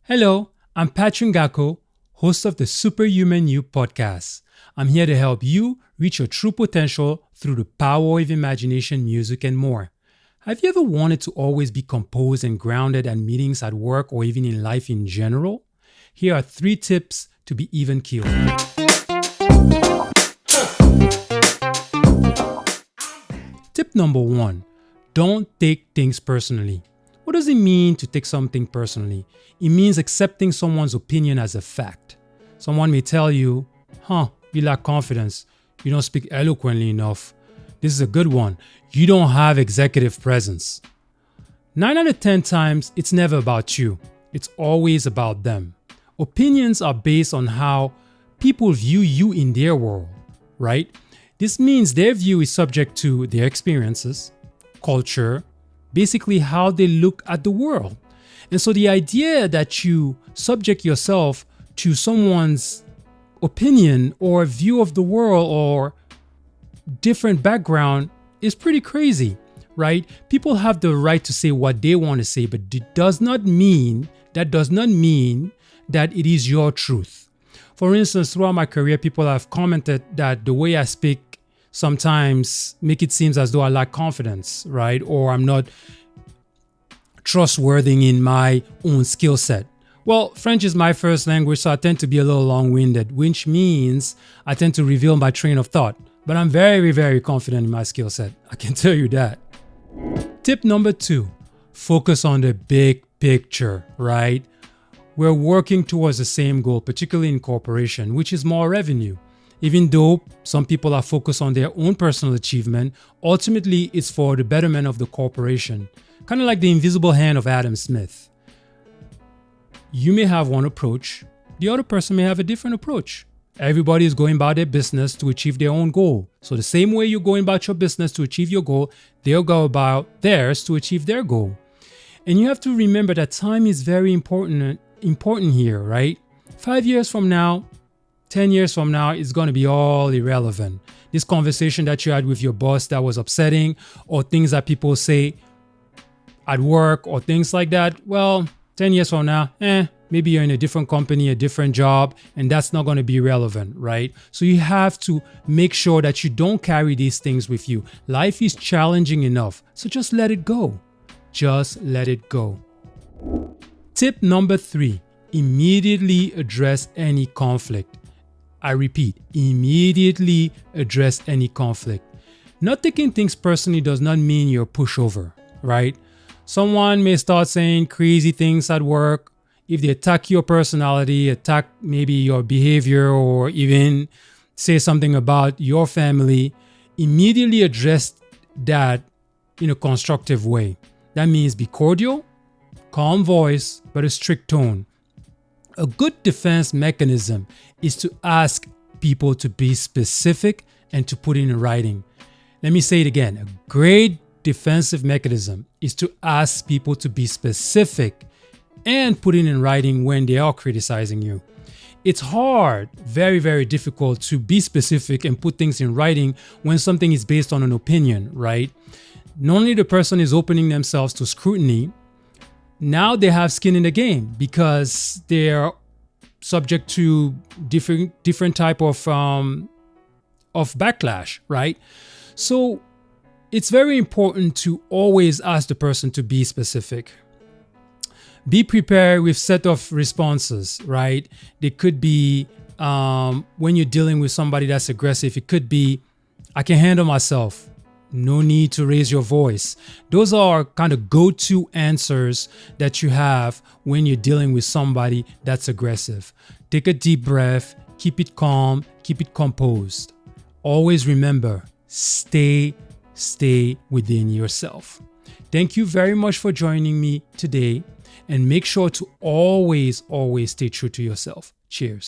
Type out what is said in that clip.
Hello, I'm Patrick Ngako, host of the Superhuman U podcast. I'm here to help you reach your true potential through the power of imagination, music, and more. Have you ever wanted to always be composed and grounded at meetings at work or even in life in general? Here are 3 tips to be even keeled. Tip number 1, don't take things personally. What does it mean to take something personally? It means accepting someone's opinion as a fact. Someone may tell you, you lack confidence. You don't speak eloquently enough. This is a good one. You don't have executive presence. 9 out of 10 times, it's never about you. It's always about them. Opinions are based on how people view you in their world, right? This means their view is subject to their experiences, culture, basically how they look at the world. And so the idea that you subject yourself to someone's opinion or view of the world or different background is pretty crazy, right? People have the right to say what they want to say, but it does not mean that it is your truth. For instance, throughout my career, people have commented that the way I speak sometimes make it seem as though I lack confidence, right? Or I'm not trustworthy in my own skill set. Well, French is my first language, so I tend to be a little long-winded, which means I tend to reveal my train of thought. But I'm very, very confident in my skill set. I can tell you that. Tip number 2, focus on the big picture, right? We're working towards the same goal, particularly in corporation, which is more revenue. Even though some people are focused on their own personal achievement, ultimately it's for the betterment of the corporation. Kind of like the invisible hand of Adam Smith. You may have one approach, the other person may have a different approach. Everybody is going about their business to achieve their own goal. So the same way you're going about your business to achieve your goal, they'll go about theirs to achieve their goal. And you have to remember that time is very important here, right? 5 years from now, 10 years from now, it's going to be all irrelevant. This conversation that you had with your boss that was upsetting, or things that people say at work or things like that, well, 10 years from now, maybe you're in a different company, a different job, and that's not going to be relevant, right? So you have to make sure that you don't carry these things with you. Life is challenging enough, so just let it go. Just let it go. Tip number 3, immediately address any conflict. I repeat, immediately address any conflict. Not taking things personally does not mean you're a pushover, right? Someone may start saying crazy things at work. If they attack your personality, attack maybe your behavior, or even say something about your family, immediately address that in a constructive way. That means be cordial, calm voice, but a strict tone. A good defense mechanism is to ask people to be specific and to put it in writing. Let me say it again. A great defensive mechanism is to ask people to be specific and put it in writing when they are criticizing you. It's hard, very, very difficult to be specific and put things in writing when something is based on an opinion, right? Not only the person is opening themselves to scrutiny, now they have skin in the game because they're subject to different type of backlash, right? So it's very important to always ask the person to be specific. Be prepared with set of responses, right? They could be when you're dealing with somebody that's aggressive, it could be, I can handle myself. No need to raise your voice. Those are kind of go-to answers that you have when you're dealing with somebody that's aggressive. Take a deep breath, keep it calm, keep it composed. Always remember, stay within yourself. Thank you very much for joining me today, and make sure to always stay true to yourself. Cheers.